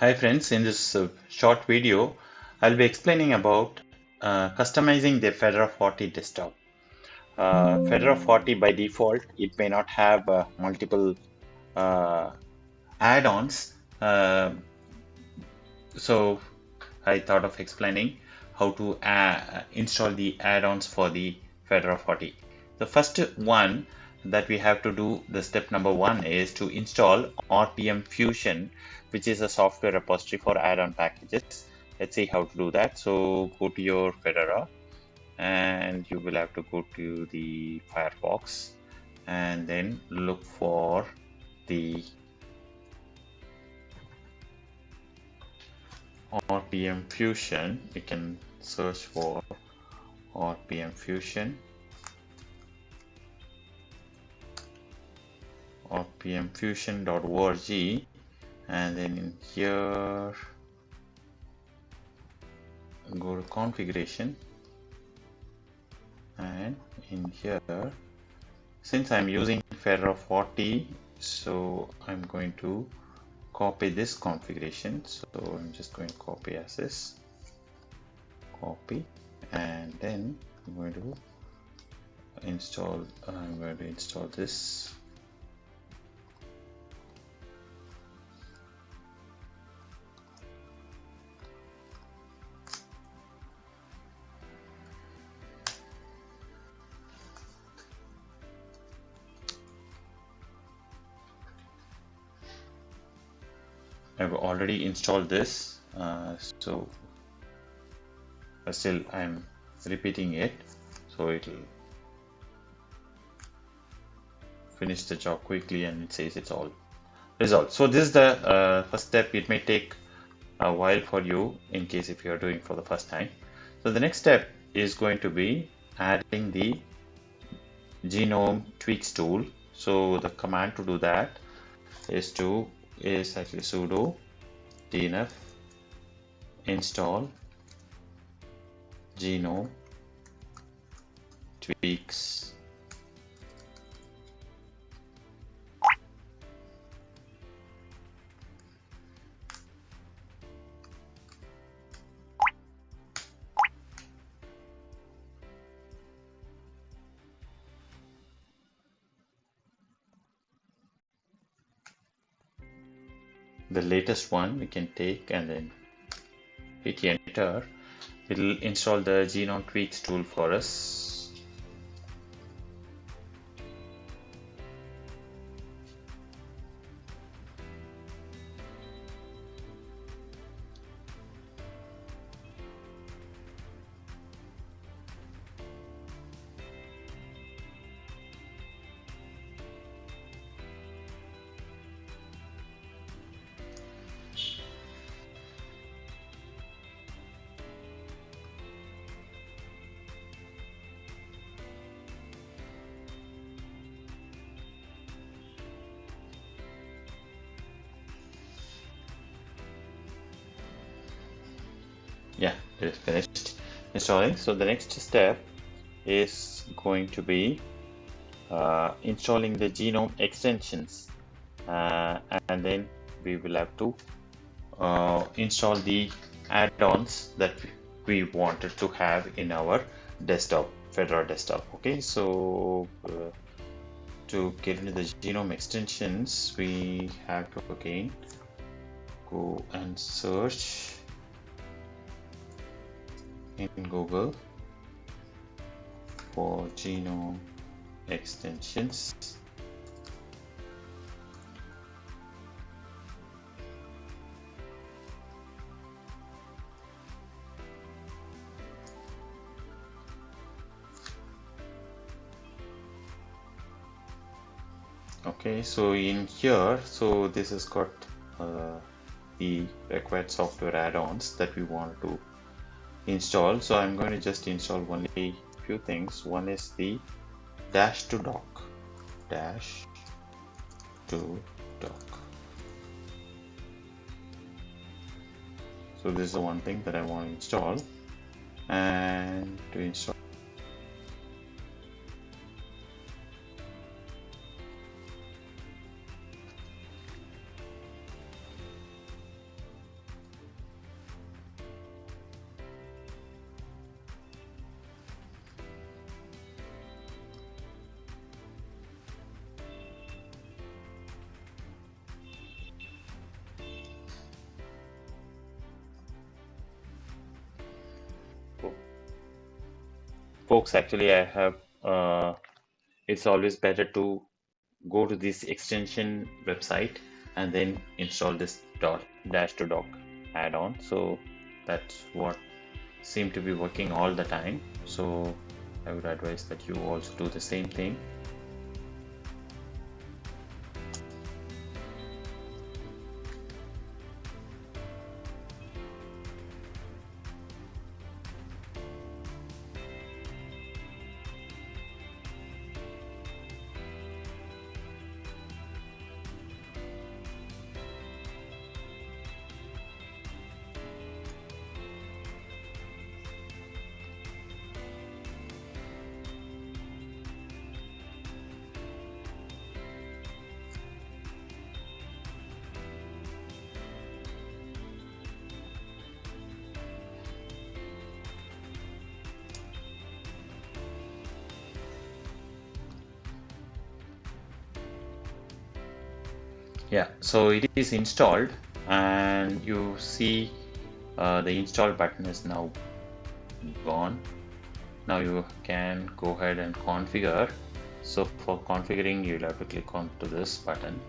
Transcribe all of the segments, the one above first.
Hi friends, in this short video, I'll be explaining about customizing the fedora40 desktop. fedora40 by default, it may not have multiple uh, add-ons. So I thought of explaining how to install the add-ons for the fedora40. The first one that we have to do, the step number one, is to install RPM Fusion, which is a software repository for add-on packages. Let's see how to do that. So go to your Fedora and you will have to go to the Firefox and then look for the RPM Fusion. You can search for RPM Fusion, rpmfusion.org, and then in here go to configuration, and in here, since I'm using fedora40, so I'm going to copy this configuration. So I'm just going to copy as this, copy, and then I'm going to install this. I've already installed this, so still I'm repeating it, so it will finish the job quickly, and it says it's all resolved. So this is the first step. It may take a while for you in case if you are doing for the first time. So the next step is going to be adding the genome tweaks tool. So the command to do that is actually sudo dnf install genome tweaks. The latest one we can take and then hit enter. It will install the genome tweaks tool for us. Yeah, it is finished installing. So the next step is going to be installing the genome extensions, and then we will have to install the add-ons that we wanted to have in our desktop, Fedora desktop. Okay, so to get into the genome extensions, we have to again go and search in Google for genome extensions. Okay, so in here, so this has got the required software add-ons that we want to install. So I'm going to just install only a few things. One is the dash to dock. So this is the one thing that I want to install, and to install folks, actually I have it's always better to go to this extension website and then install this dash to dock add-on. So that's what seem to be working all the time. So I would advise that you also do the same thing. Yeah, so it is installed, and you see the install button is now gone. Now you can go ahead and configure. So for configuring, you'll have to click on to this button,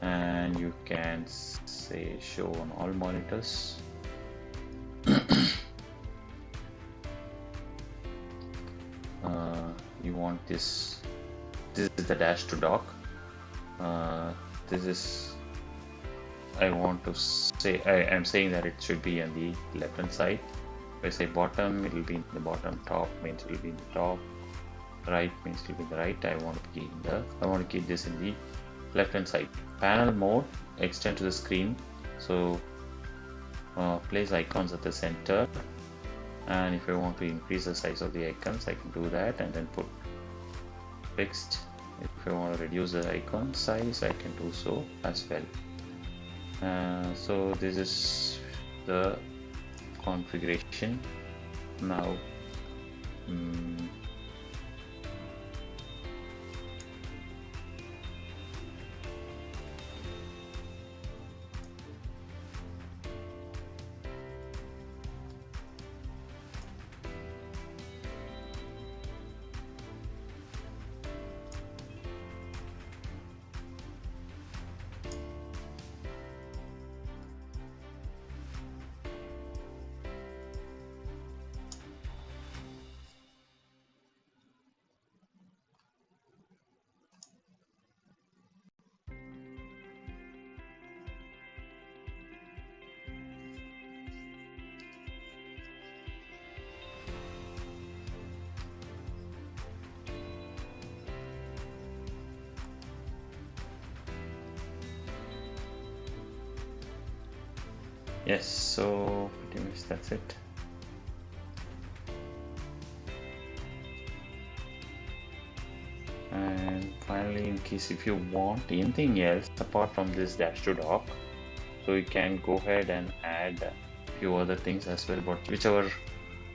and you can say show on all monitors. You want this is the dash to dock. This is, I want to say, I am saying that it should be on the left hand side. If I say bottom, it will be in the bottom. Top means it will be in the top. Right means it will be in the right. I want to keep this in the left hand side. Panel mode, extend to the screen. So place icons at the center. And if I want to increase the size of the icons, I can do that and then put fixed. If I want to reduce the icon size, I can do so as well. So this is the configuration. Now yes, so pretty much that's it. And finally, in case if you want anything else apart from this dash to dock, so you can go ahead and add a few other things as well, but whichever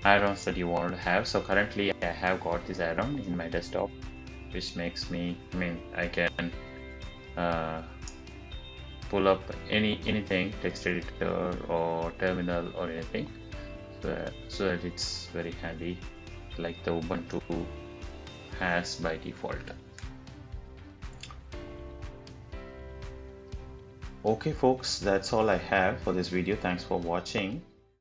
add-ons that you want to have. So currently I have got this add-on in my desktop, which makes me, I can pull up anything, text editor or terminal or anything, so that it's very handy, like the Ubuntu has by default. Okay folks, that's all I have for this video. Thanks for watching.